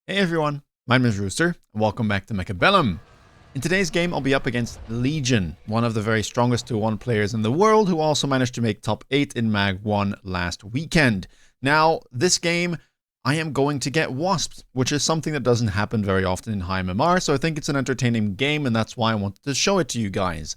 Hey everyone, my name is Rooster, and welcome back to Mechabellum. In today's game, I'll be up against Legion, one of the very strongest 2-1 players in the world, who also managed to make top 8 in Mag 1 last weekend. Now, this game, I am going to get Wasp, which is something that doesn't happen very often in high MMR, so I think it's an entertaining game, and that's why I wanted to show it to you guys.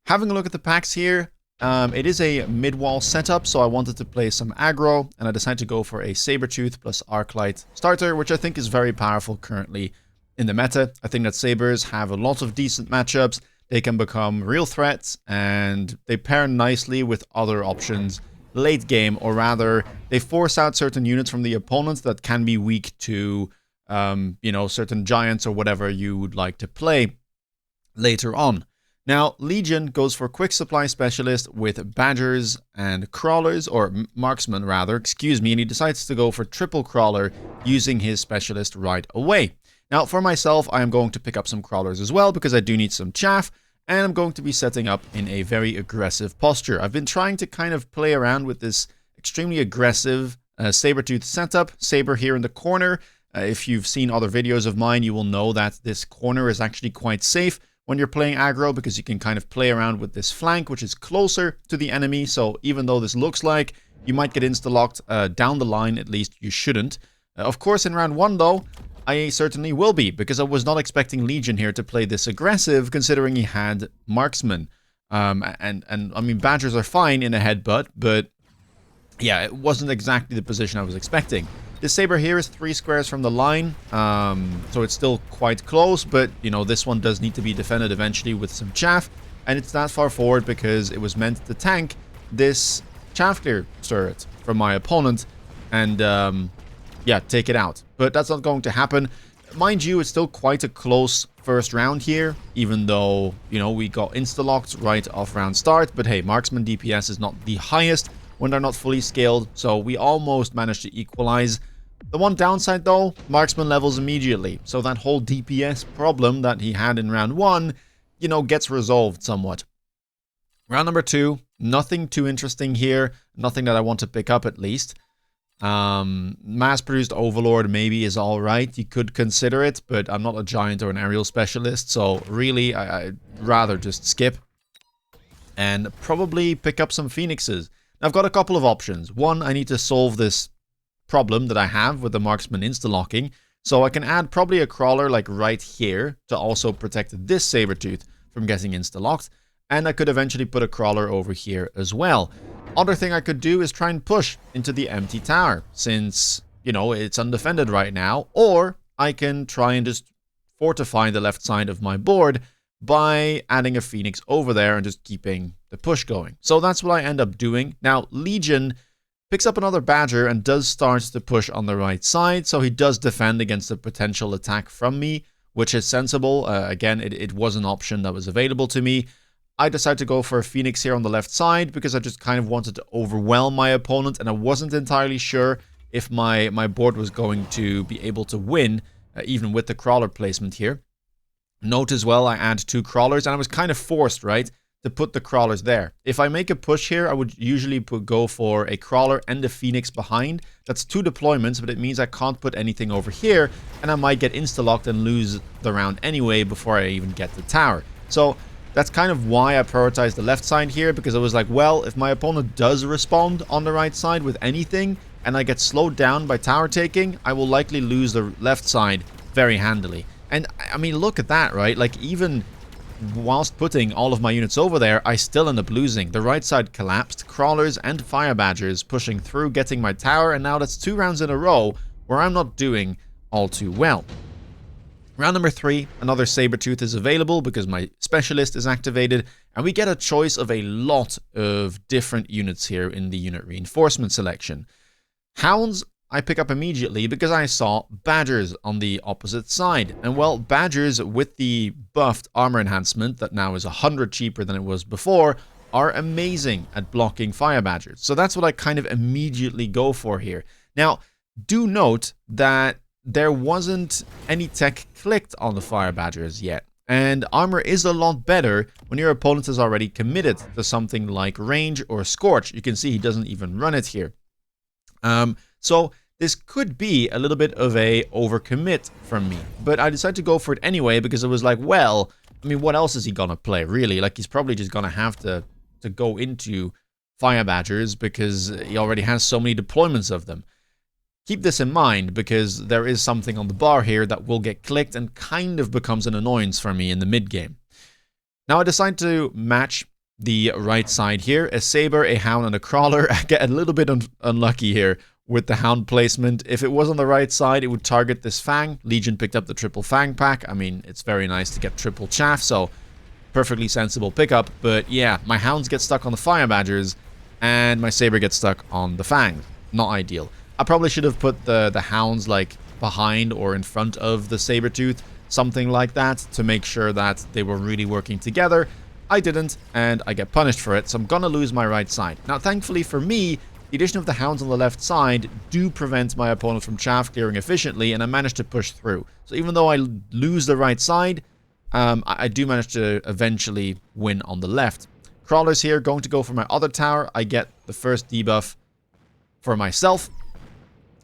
Having a look at the packs here, it is a mid-wall setup, so I wanted to play some aggro, and I decided to go for a Sabertooth plus Arclight starter, which I think is very powerful currently in the meta. I think that Sabers have a lot of decent matchups, they can become real threats, and they pair nicely with other options late game, or rather, they force out certain units from the opponents that can be weak to, certain giants or whatever you would like to play later on. Now, Legion goes for Quick Supply Specialist with Badgers and Crawlers, or Marksman rather, excuse me, and he decides to go for Triple Crawler using his Specialist right away. Now, for myself, I am going to pick up some Crawlers as well because I do need some chaff, and I'm going to be setting up in a very aggressive posture. I've been trying to kind of play around with this extremely aggressive Sabertooth setup, Saber here in the corner. If you've seen other videos of mine, you will know that this corner is actually quite safe when you're playing aggro, because you can kind of play around with this flank, which is closer to the enemy. So even though this looks like you might get insta-locked down the line, at least you shouldn't. Of course, in round 1, though, I certainly will be, because I was not expecting Legion here to play this aggressive, considering he had Marksman. And I mean, Badgers are fine in a headbutt, but yeah, it wasn't exactly the position I was expecting. This Saber here is 3 squares from the line, so it's still quite close, but, you know, this one does need to be defended eventually with some chaff, and it's that far forward because it was meant to tank this chaff clear turret from my opponent, and, yeah, take it out. But that's not going to happen. Mind you, it's still quite a close first round here, even though, you know, we got insta-locked right off round start, but hey, Marksman DPS is not the highest when they're not fully scaled, so we almost managed to equalize. The one downside, though, Marksman levels immediately, so that whole DPS problem that he had in round 1, you know, gets resolved somewhat. Round number 2, nothing too interesting here, nothing that I want to pick up at least. Mass-produced Overlord maybe is alright, you could consider it, but I'm not a giant or an aerial specialist, so really, I'd rather just skip and probably pick up some Phoenixes. Now, I've got a couple of options. One, I need to solve this problem that I have with the Marksman insta-locking, so I can add probably a Crawler like right here to also protect this Sabertooth from getting insta-locked, and I could eventually put a Crawler over here as well. Other thing I could do is try and push into the empty tower, since, you know, it's undefended right now, or I can try and just fortify the left side of my board by adding a Phoenix over there and just keeping the push going. So that's what I end up doing. Now, Legion picks up another Badger and does start to push on the right side, so he does defend against a potential attack from me, which is sensible. Again, it was an option that was available to me. I decided to go for a Phoenix here on the left side because I just kind of wanted to overwhelm my opponent, and I wasn't entirely sure if my board was going to be able to win, even with the Crawler placement here. Note as well, I add 2 Crawlers, and I was kind of forced, right, to put the Crawlers there. If I make a push here, I would usually go for a Crawler and a Phoenix behind. That's 2 deployments, but it means I can't put anything over here, and I might get insta-locked and lose the round anyway before I even get the tower. So that's kind of why I prioritized the left side here, because I was like, well, if my opponent does respond on the right side with anything, and I get slowed down by tower taking, I will likely lose the left side very handily. And, I mean, look at that, right? Like, even whilst putting all of my units over there, I still end up losing. The right side collapsed, Crawlers and Fire Badgers pushing through, getting my tower, and now that's 2 rounds in a row where I'm not doing all too well. Round number 3, another Sabertooth is available because my Specialist is activated, and we get a choice of a lot of different units here in the unit reinforcement selection. Hounds I pick up immediately because I saw Badgers on the opposite side. And well, Badgers with the buffed armor enhancement that now is 100 cheaper than it was before are amazing at blocking Fire Badgers. So that's what I kind of immediately go for here. Now, do note that there wasn't any tech clicked on the Fire Badgers yet. And armor is a lot better when your opponent is already committed to something like range or scorch. You can see he doesn't even run it here. So this could be a little bit of a overcommit from me. But I decided to go for it anyway because it was like, well, I mean, what else is he gonna play, really? Like, he's probably just gonna have to go into Fire Badgers because he already has so many deployments of them. Keep this in mind because there is something on the bar here that will get clicked and kind of becomes an annoyance for me in the mid-game. Now I decide to match the right side here. A Saber, a Hound, and a Crawler. I get a little bit unlucky here with the Hound placement. If it was on the right side, it would target this Fang. Legion picked up the triple Fang pack. I mean, it's very nice to get triple Chaff, so perfectly sensible pickup. But yeah, my Hounds get stuck on the Fire Badgers, and my Saber gets stuck on the Fangs. Not ideal. I probably should have put the Hounds like behind or in front of the Sabertooth, something like that, to make sure that they were really working together. I didn't, and I get punished for it, so I'm gonna lose my right side. Now, thankfully for me, the addition of the Hounds on the left side do prevent my opponent from chaff clearing efficiently, and I managed to push through. So even though I lose the right side, I do manage to eventually win on the left. Crawlers here, going to go for my other tower. I get the first debuff for myself,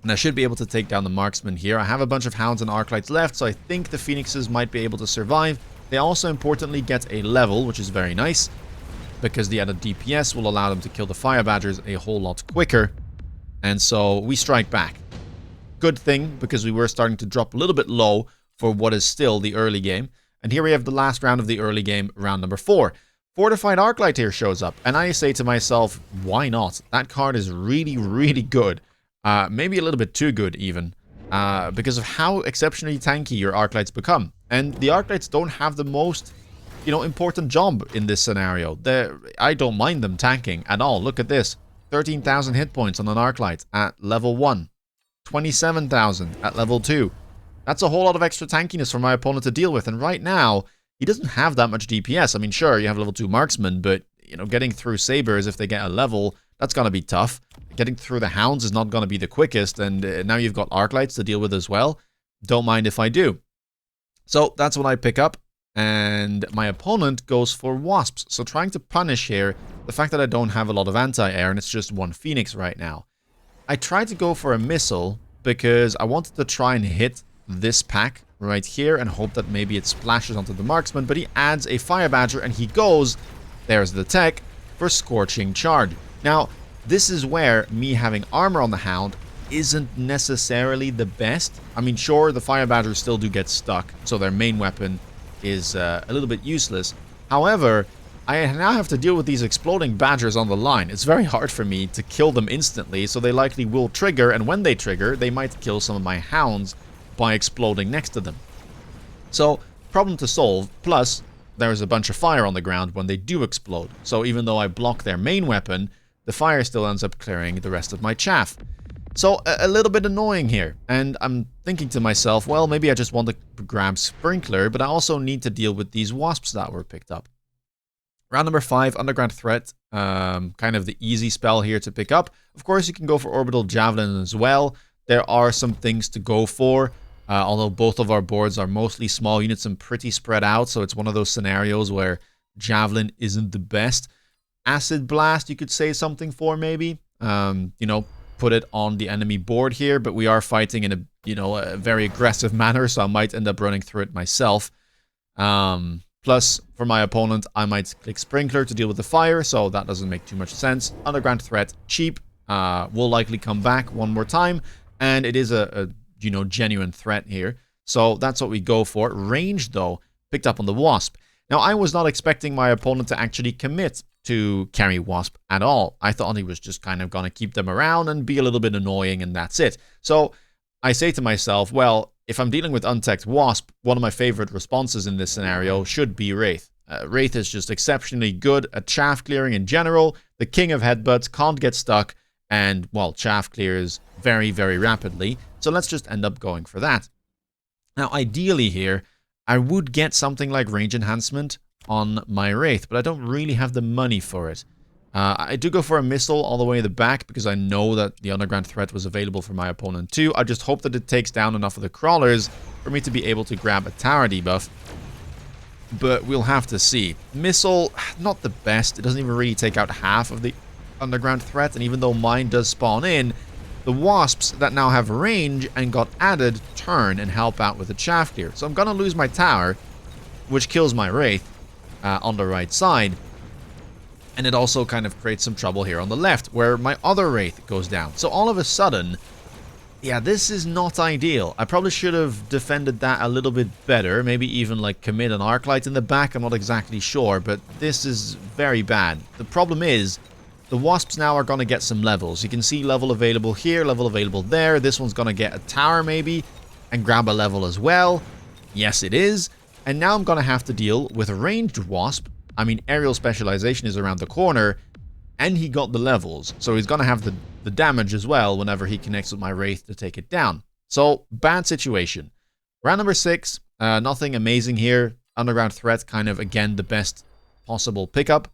and I should be able to take down the marksman here. I have a bunch of Hounds and Arclights left, so I think the Phoenixes might be able to survive. They also importantly get a level, which is very nice, because the added DPS will allow them to kill the Fire Badgers a whole lot quicker. And so we strike back. Good thing, because we were starting to drop a little bit low for what is still the early game. And here we have the last round of the early game, round number 4. Fortified Arclight here shows up, and I say to myself, why not? That card is really, really good. Maybe a little bit too good, even. Because of how exceptionally tanky your Arclights become. And the Arclights don't have the most, important job in this scenario. I don't mind them tanking at all. Look at this. 13,000 hit points on an Arclight at level 1. 27,000 at level 2. That's a whole lot of extra tankiness for my opponent to deal with. And right now, he doesn't have that much DPS. I mean, sure, you have level 2 marksman, but, getting through Sabers if they get a level, that's going to be tough. Getting through the Hounds is not going to be the quickest, and now you've got Arclights to deal with as well. Don't mind if I do. So that's what I pick up, and my opponent goes for Wasps. So trying to punish here the fact that I don't have a lot of anti-air, and it's just one Phoenix right now. I tried to go for a missile because I wanted to try and hit this pack right here and hope that maybe it splashes onto the marksman, but he adds a Fire Badger and he goes, there's the tech, for Scorching Charge. Now, this is where me having armor on the Hound isn't necessarily the best. I mean, sure, the Fire Badgers still do get stuck, so their main weapon is a little bit useless. However, I now have to deal with these exploding Badgers on the line. It's very hard for me to kill them instantly, so they likely will trigger, and when they trigger, they might kill some of my Hounds by exploding next to them. So, problem to solve, plus there's a bunch of fire on the ground when they do explode. So even though I block their main weapon, the fire still ends up clearing the rest of my chaff. So a little bit annoying here, and I'm thinking to myself, well, maybe I just want to grab Sprinkler, but I also need to deal with these Wasps that were picked up. Round number 5, Underground Threat, kind of the easy spell here to pick up. Of course, you can go for Orbital Javelin as well. There are some things to go for, although both of our boards are mostly small units and pretty spread out, so it's one of those scenarios where Javelin isn't the best. Acid Blast, you could say something for maybe. Put it on the enemy board here, but we are fighting in a very aggressive manner, so I might end up running through it myself. Plus, for my opponent, I might click Sprinkler to deal with the fire, so that doesn't make too much sense. Underground Threat, cheap, will likely come back one more time, and it is a genuine threat here. So that's what we go for. Range, though, picked up on the Wasp. Now, I was not expecting my opponent to actually commit to carry Wasp at all. I thought he was just kind of going to keep them around and be a little bit annoying, and that's it. So I say to myself, well, if I'm dealing with untech'd Wasp, one of my favorite responses in this scenario should be Wraith. Wraith is just exceptionally good at chaff clearing in general, the king of headbutts, can't get stuck, and, well, chaff clears very, very rapidly. So let's just end up going for that. Now, ideally here, I would get something like range enhancement on my Wraith, but I don't really have the money for it. I do go for a missile all the way in the back because I know that the Underground Threat was available for my opponent too. I just hope that it takes down enough of the crawlers for me to be able to grab a tower debuff. But we'll have to see. Missile, not the best. It doesn't even really take out half of the Underground Threat, and even though mine does spawn in, the Wasps that now have range and got added turn and help out with the chaff here. So I'm going to lose my tower, which kills my wraith on the right side. And it also kind of creates some trouble here on the left, where my other wraith goes down. So all of a sudden, yeah, this is not ideal. I probably should have defended that a little bit better. Maybe even like commit an arc light in the back. I'm not exactly sure, but this is very bad. The problem is, the Wasps now are going to get some levels. You can see level available here, level available there. This one's going to get a tower maybe and grab a level as well. Yes, it is. And now I'm going to have to deal with a ranged Wasp. I mean, aerial specialization is around the corner, and he got the levels. So he's going to have the damage as well whenever he connects with my wraith to take it down. So, bad situation. Round number 6, nothing amazing here. Underground threat, kind of, again, the best possible pickup.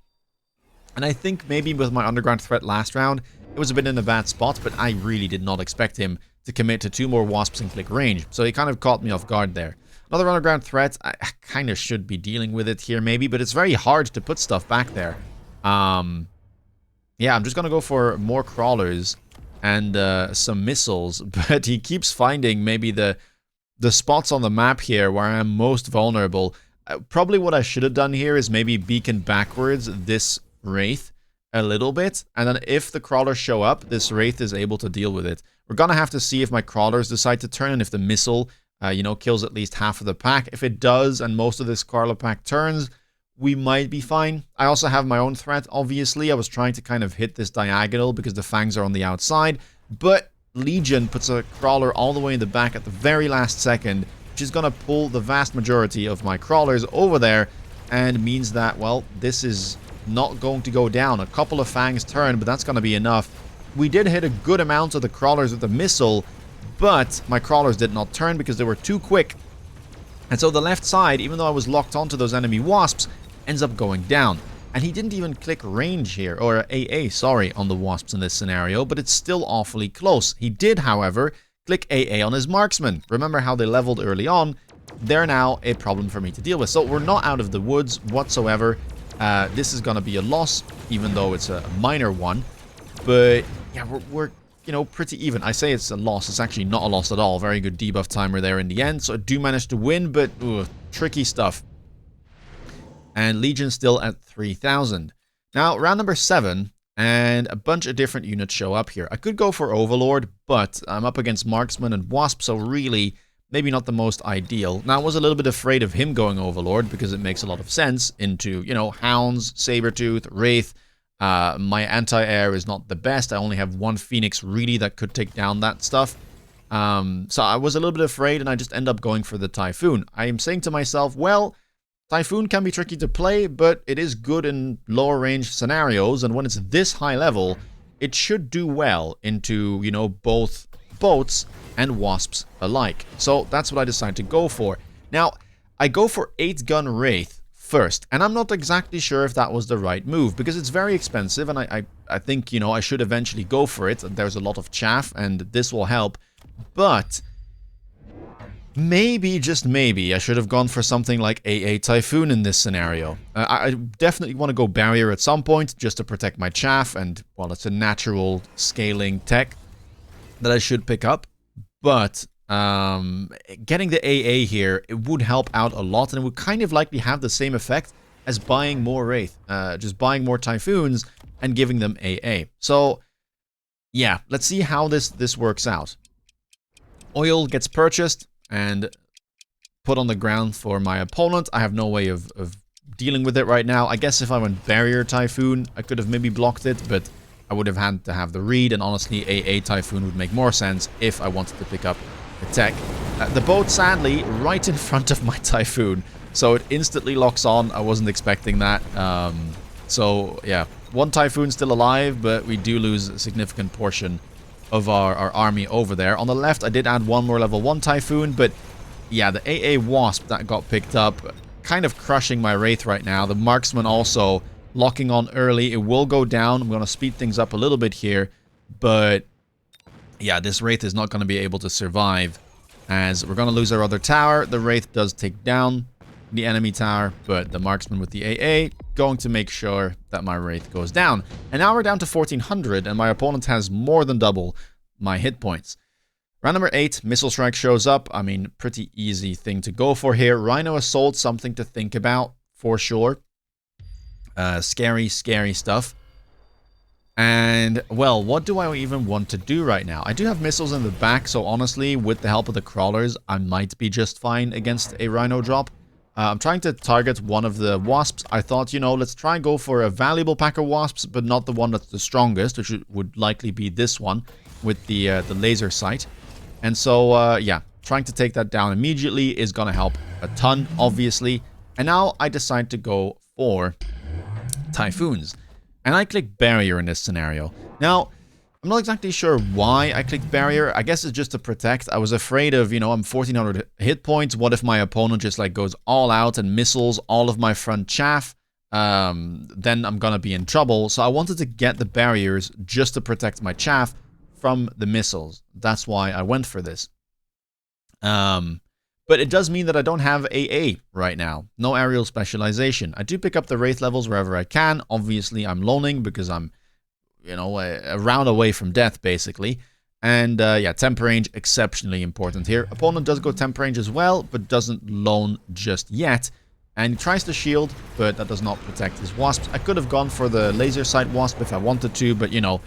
And I think maybe with my underground threat last round, it was a bit in a bad spot, but I really did not expect him to commit to 2 more Wasps in click range. So he kind of caught me off guard there. Another underground threat, I kind of should be dealing with it here maybe, but it's very hard to put stuff back there. Yeah, I'm just going to go for more crawlers and some missiles, but he keeps finding maybe the spots on the map here where I'm most vulnerable. Probably what I should have done here is maybe beacon backwards this wraith a little bit, and then if the crawlers show up, this wraith is able to deal with it. We're going to have to see if my crawlers decide to turn and if the missile you know, kills at least half of the pack. If it does and most of this crawler pack turns, we might be fine. I also have my own threat, obviously. I was trying to kind of hit this diagonal because the fangs are on the outside, but Legion puts a crawler all the way in the back at the very last second, which is going to pull the vast majority of my crawlers over there, and means that, well, this is not going to go down. A couple of fangs turn, but that's going to be enough. We did hit a good amount of the crawlers with the missile, but my crawlers did not turn because they were too quick. And so the left side, even though I was locked onto those enemy Wasps, ends up going down. And he didn't even click range here, or AA, sorry, on the Wasps in this scenario, but it's still awfully close. He did, however, click AA on his marksman. Remember how they leveled early on? They're now a problem for me to deal with. So we're not out of the woods whatsoever. This is going to be a loss, even though it's a minor one. But yeah, we're you know, pretty even. I say it's a loss. It's actually not a loss at all. Very good debuff timer there in the end. So I do manage to win, but tricky stuff. And Legion still at 3,000. Now, round number 7, and a bunch of different units show up here. I could go for Overlord, but I'm up against Marksman and Wasp, so really, maybe not the most ideal. Now, I was a little bit afraid of him going Overlord, because it makes a lot of sense into, you know, Hounds, Sabertooth, Wraith. My anti-air is not the best. I only have 1 Phoenix really that could take down that stuff. So I was a little bit afraid, and I just end up going for the Typhoon. I am saying to myself, well, Typhoon can be tricky to play, but it is good in lower range scenarios, and when it's this high level, it should do well into, you know, both boats and Wasps alike. So that's what I decided to go for. Now, I go for 8-gun Wraith first, and I'm not exactly sure if that was the right move, because it's very expensive, and I think, you know, I should eventually go for it. There's a lot of chaff, and this will help, but maybe, just maybe, I should have gone for something like AA Typhoon in this scenario. I definitely want to go Barrier at some point, just to protect my chaff, and, well, it's a natural scaling tech that I should pick up, but getting the AA here, it would help out a lot, and it would kind of likely have the same effect as buying more Wraith, just buying more Typhoons and giving them AA. So, yeah, let's see how this works out. Oil gets purchased and put on the ground for my opponent. I have no way of dealing with it right now. I guess if I went Barrier Typhoon, I could have maybe blocked it, but I would have had to have the read, and honestly, AA Typhoon would make more sense if I wanted to pick up the tech. The boat, sadly, right in front of my Typhoon, so it instantly locks on. I wasn't expecting that. So, yeah, 1 Typhoon still alive, but we do lose a significant portion of our army over there. On the left, I did add 1 more level 1 Typhoon, but yeah, the AA Wasp that got picked up, kind of crushing my Wraith right now. The Marksman also locking on early. It will go down. I'm going to speed things up a little bit here, but yeah, this Wraith is not going to be able to survive, as we're going to lose our other tower. The Wraith does take down the enemy tower, but the Marksman with the AA going to make sure that my Wraith goes down. And now we're down to 1,400, and my opponent has more than double my hit points. Round number 8, Missile Strike shows up. I mean, pretty easy thing to go for here. Rhino Assault, something to think about for sure. Scary, scary stuff. And, well, what do I even want to do right now? I do have missiles in the back, so honestly, with the help of the crawlers, I might be just fine against a Rhino drop. I'm trying to target one of the Wasps. I thought, you know, let's try and go for a valuable pack of Wasps, but not the one that's the strongest, which would likely be this one with the laser sight. And so, yeah, trying to take that down immediately is going to help a ton, obviously. And now I decide to go for Typhoons. And I click Barrier in this scenario. Now, I'm not exactly sure why I clicked Barrier. I guess it's just to protect. I was afraid of, you know, I'm 1400 hit points. What if my opponent just, like, goes all out and missiles all of my front chaff? Then I'm going to be in trouble. So I wanted to get the barriers just to protect my chaff from the missiles. That's why I went for this. But it does mean that I don't have AA right now. No aerial specialization. I do pick up the wraith levels wherever I can. Obviously, I'm loning because I'm, you know, a round away from death, basically. And, yeah, temp range, exceptionally important here. Opponent does go temp range as well, but doesn't lone just yet. And he tries to shield, but that does not protect his wasps. I could have gone for the laser sight wasp if I wanted to, but, you know,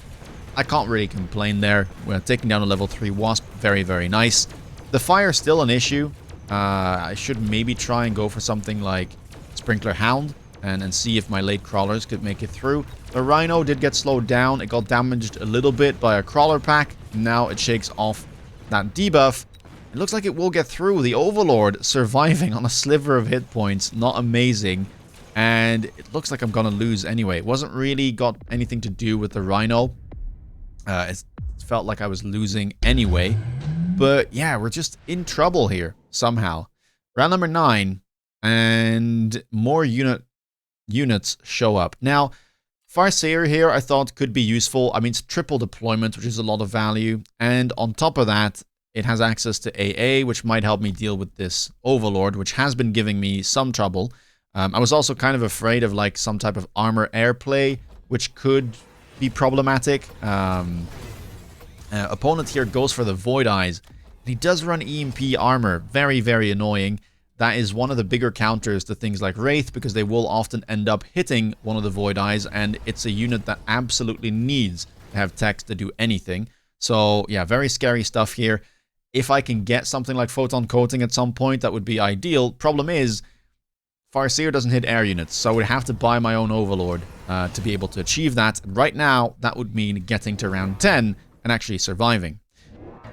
I can't really complain there. We're taking down a level 3 wasp. Very, very nice. The fire is still an issue. I should maybe try and go for something like Sprinkler Hound and see if my late crawlers could make it through. The Rhino did get slowed down. It got damaged a little bit by a crawler pack. Now it shakes off that debuff. It looks like it will get through. The Overlord surviving on a sliver of hit points. Not amazing. And it looks like I'm going to lose anyway. It wasn't really got anything to do with the Rhino. It felt like I was losing anyway. But yeah, we're just in trouble here somehow. Round number 9, and more units show up. Now, Farseer here I thought could be useful. I mean, it's triple deployment, which is a lot of value. And on top of that, it has access to AA, which might help me deal with this Overlord, which has been giving me some trouble. I was also kind of afraid of like some type of armor airplay, which could be problematic. Opponent here goes for the Void Eyes. He does run EMP armor. Very, very annoying. That is one of the bigger counters to things like Wraith, because they will often end up hitting one of the Void Eyes, and it's a unit that absolutely needs to have text to do anything. So, yeah, very scary stuff here. If I can get something like Photon Coating at some point, that would be ideal. Problem is, Farseer doesn't hit air units, so I would have to buy my own Overlord to be able to achieve that. Right now, that would mean getting to round 10 and actually surviving.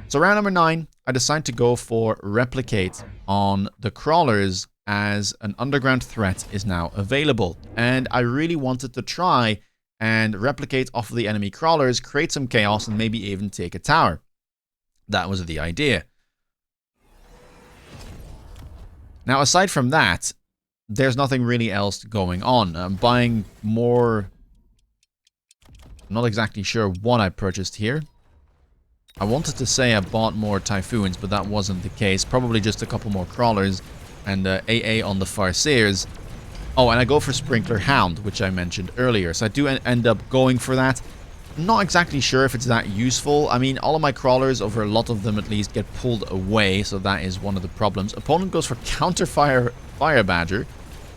So round number 9, I decide to go for Replicate on the crawlers, as an underground threat is now available. And I really wanted to try and replicate off of the enemy crawlers, create some chaos, and maybe even take a tower. That was the idea. Now, aside from that, there's nothing really else going on. I'm buying more. I'm not exactly sure what I purchased here. I wanted to say I bought more Typhoons, but that wasn't the case. Probably just a couple more crawlers and AA on the Farseers. Oh, and I go for Sprinkler Hound, which I mentioned earlier. So I do end up going for that. I'm not exactly sure if it's that useful. I mean, all of my crawlers, over a lot of them at least, get pulled away. So that is one of the problems. Opponent goes for Counterfire Fire Badger.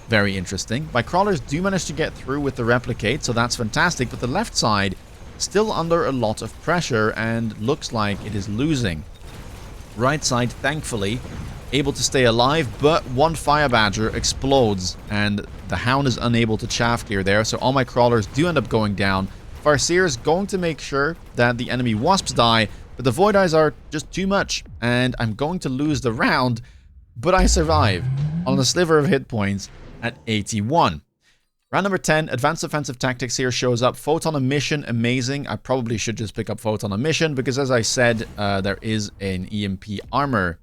Very interesting. My crawlers do manage to get through with the Replicate, so that's fantastic. But the left side, still under a lot of pressure and looks like it is losing. Right side, thankfully, able to stay alive, but one Fire Badger explodes and the Hound is unable to chaff clear there, so all my crawlers do end up going down. Farseer is going to make sure that the enemy Wasps die, but the Void Eyes are just too much, and I'm going to lose the round, but I survive on a sliver of hit points at 81. Round number 10, Advanced Offensive Tactics here shows up. Photon Emission, amazing. I probably should just pick up Photon Emission because, as I said, there is an EMP armor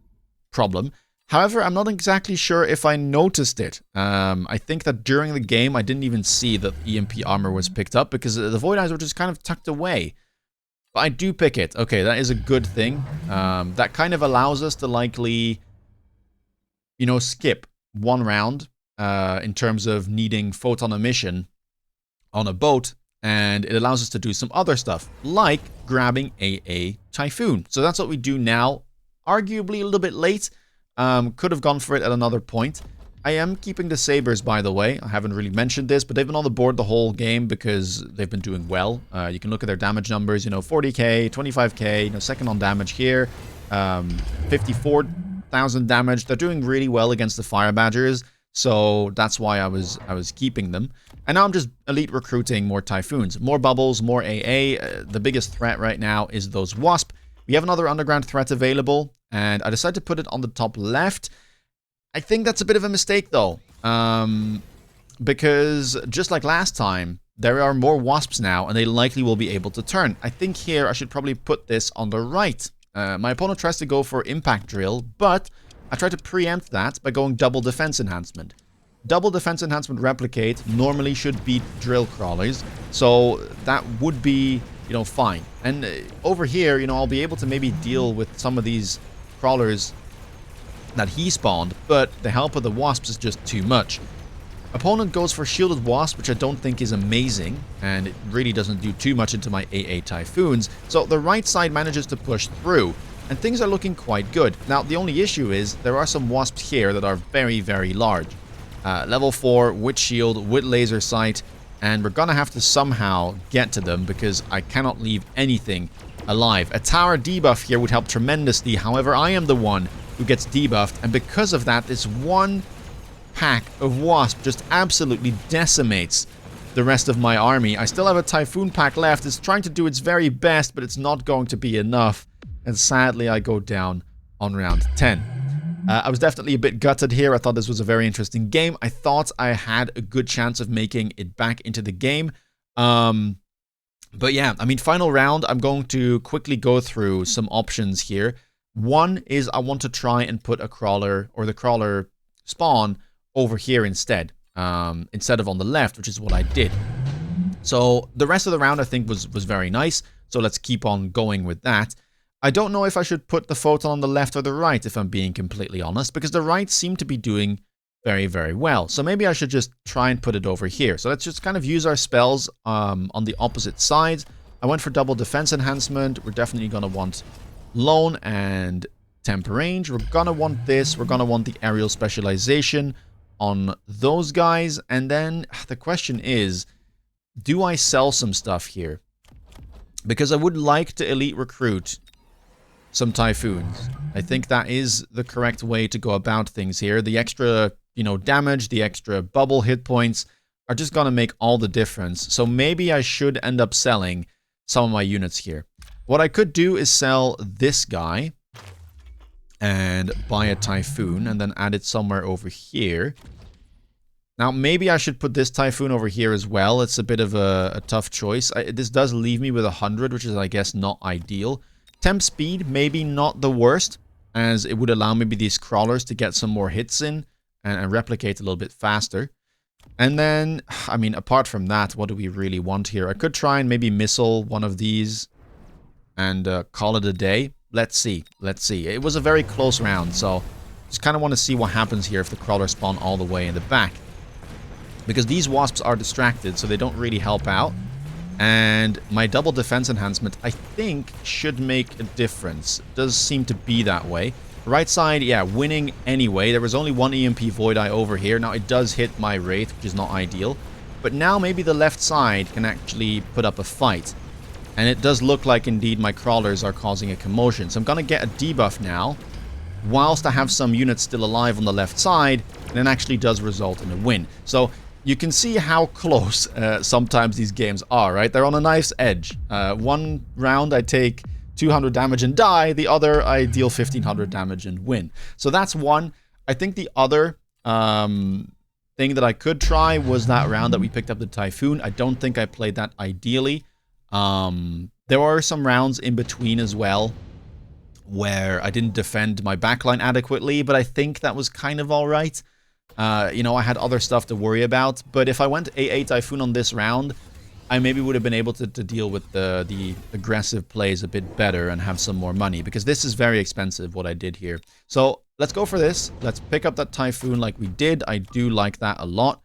problem. However, I'm not exactly sure if I noticed it. I think that during the game, I didn't even see that EMP armor was picked up because the Void Eyes were just kind of tucked away. But I do pick it. Okay, that is a good thing. That kind of allows us to likely, you know, skip one round. In terms of needing Photon Emission on a boat And it allows us to do some other stuff, like grabbing a Typhoon. So that's what we do now. Arguably a little bit late. Could have gone for it at another point. I am keeping the Sabers, by the way. I haven't really mentioned this, but they've been on the board the whole game because they've been doing well. You can look at their damage numbers, you know, 40k, 25k, you know, second on damage here. 54,000 damage. They're doing really well against the Fire Badgers. So that's why I was keeping them. And now I'm just elite recruiting more Typhoons. More bubbles, more AA. The biggest threat right now is those Wasp. We have another underground threat available. And I decided to put it on the top left. I think that's a bit of a mistake though. Because just like last time, there are more Wasps now. And they likely will be able to turn. I think here I should probably put this on the right. My opponent tries to go for Impact Drill. But I try to preempt that by going double defense enhancement. Double defense enhancement replicate normally should beat drill crawlers. So that would be, you know, fine. And over here, you know, I'll be able to maybe deal with some of these crawlers that he spawned. But the help of the wasps is just too much. Opponent goes for shielded wasp, which I don't think is amazing. And it really doesn't do too much into my AA Typhoons. So the right side manages to push through. And things are looking quite good. Now, the only issue is there are some wasps here that are very, very large. Level 4 with shield, with laser sight. And we're going to have to somehow get to them because I cannot leave anything alive. A tower debuff here would help tremendously. However, I am the one who gets debuffed. And because of that, this one pack of wasp just absolutely decimates the rest of my army. I still have a Typhoon pack left. It's trying to do its very best, but it's not going to be enough. And sadly, I go down on round 10. I was definitely a bit gutted here. I thought this was a very interesting game. I thought I had a good chance of making it back into the game. But yeah, I mean, final round, I'm going to quickly go through some options here. One is I want to try and put a crawler or the crawler spawn over here instead of on the left, which is what I did. So the rest of the round I think was very nice. So let's keep on going with that. I don't know if I should put the photon on the left or the right, if I'm being completely honest, because the right seemed to be doing very, very well. So maybe I should just try and put it over here. So let's just kind of use our spells on the opposite sides. I went for double defense enhancement. We're definitely going to want lone and temp range. We're going to want this. We're going to want the aerial specialization on those guys. And then the question is, do I sell some stuff here? Because I would like to elite recruit some Typhoons. I think that is the correct way to go about things here. The extra, you know, damage, the extra bubble hit points are just going to make all the difference. So maybe I should end up selling some of my units here. What I could do is sell this guy and buy a Typhoon and then add it somewhere over here. Now, maybe I should put this Typhoon over here as well. It's a bit of a tough choice. This does leave me with 100, which is, I guess, not ideal. Temp speed, maybe not the worst, as it would allow maybe these crawlers to get some more hits in and replicate a little bit faster. And then, I mean, apart from that, what do we really want here? I could try and maybe missile one of these and call it a day. Let's see. Let's see. It was a very close round, so just kind of want to see what happens here if the crawlers spawn all the way in the back. Because these wasps are distracted, so they don't really help out. And my double defense enhancement, I think, should make a difference. It does seem to be that way. Right side, yeah, winning anyway. There was only one EMP Void Eye over here. Now, it does hit my Wraith, which is not ideal. But now maybe the left side can actually put up a fight. And it does look like, indeed, my crawlers are causing a commotion. So I'm going to get a debuff now, whilst I have some units still alive on the left side. And it actually does result in a win. So you can see how close sometimes these games are, right? They're on a knife's edge. One round I take 200 damage and die. The other I deal 1500 damage and win. So that's one. I think the other thing that I could try was that round that we picked up the Typhoon. I don't think I played that ideally. There were some rounds in between as well where I didn't defend my backline adequately, but I think that was kind of all right. You know, I had other stuff to worry about, but if I went AA Typhoon on this round, I maybe would have been able to deal with the aggressive plays a bit better and have some more money, because this is very expensive, what I did here. So let's go for this. Let's pick up that Typhoon like we did. I do like that a lot.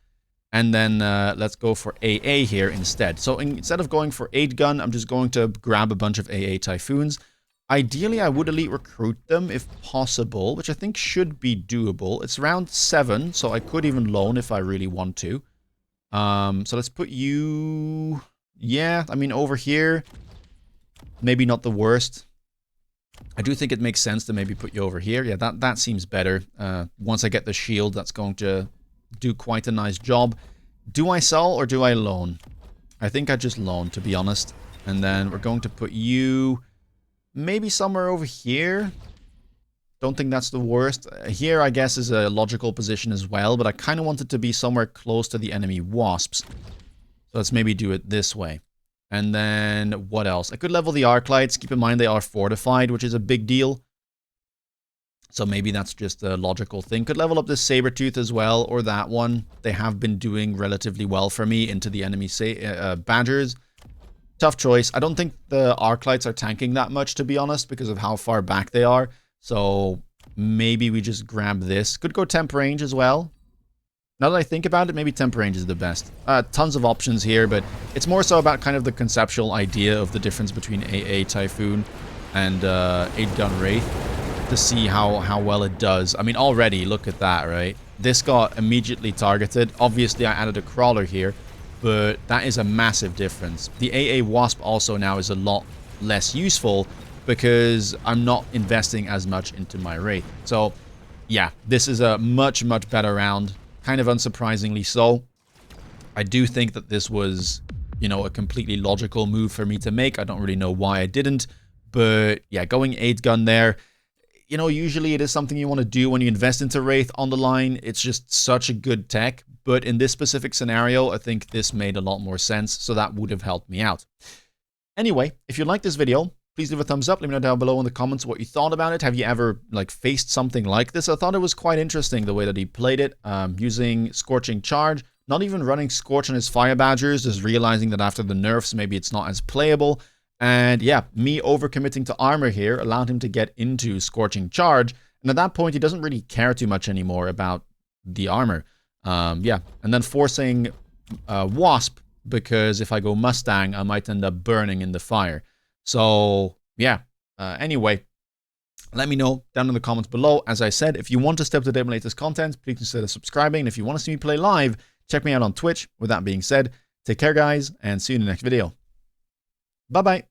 And then let's go for AA here instead. So instead of going for 8 gun, I'm just going to grab a bunch of AA Typhoons. Ideally, I would elite recruit them if possible, which I think should be doable. It's round 7, so I could even loan if I really want to. So let's put you... Yeah, I mean, over here, maybe not the worst. I do think it makes sense to maybe put you over here. Yeah, that seems better. Once I get the shield, that's going to do quite a nice job. Do I sell or do I loan? I think I just loan, to be honest. And then we're going to put you maybe somewhere over here. Don't think that's the worst. Here, I guess, is a logical position as well, but I kind of want it to be somewhere close to the enemy wasps. So let's maybe do it this way. And then what else? I could level the arc lights. Keep in mind they are fortified, which is a big deal. So maybe that's just a logical thing. Could level up this Sabertooth as well, or that one. They have been doing relatively well for me into the enemy badgers. Tough choice. I don't think the arc lights are tanking that much, to be honest, because of how far back they are. So maybe we just grab this. Could go temp range as well. Now that I think about it, maybe temp range is the best. Tons of options here, but it's more so about kind of the conceptual idea of the difference between AA Typhoon and 8-gun Wraith to see how well it does. I mean, already, look at that, right? This got immediately targeted. Obviously, I added a crawler here, but that is a massive difference. The AA Wasp also now is a lot less useful because I'm not investing as much into my Wraith. So, yeah, this is a much, much better round. Kind of unsurprisingly so. I do think that this was, you know, a completely logical move for me to make. I don't really know why I didn't. But, yeah, going 8-gun there. You know, usually it is something you want to do when you invest into Wraith on the line. It's just such a good tech. But in this specific scenario, I think this made a lot more sense. So that would have helped me out. Anyway, if you liked this video, please leave a thumbs up. Let me know down below in the comments what you thought about it. Have you ever, like, faced something like this? I thought it was quite interesting the way that he played it. Using Scorching Charge. Not even running Scorch on his Fire Badgers. Just realizing that after the nerfs, maybe it's not as playable. And yeah, me overcommitting to armor here allowed him to get into Scorching Charge. And at that point, he doesn't really care too much anymore about the armor. Yeah, and then forcing Wasp, because if I go Mustang, I might end up burning in the fire. So, yeah. Anyway, let me know down in the comments below. As I said, if you want to stay up to date with latest content, please consider subscribing. And if you want to see me play live, check me out on Twitch. With that being said, take care, guys, and see you in the next video. Bye-bye.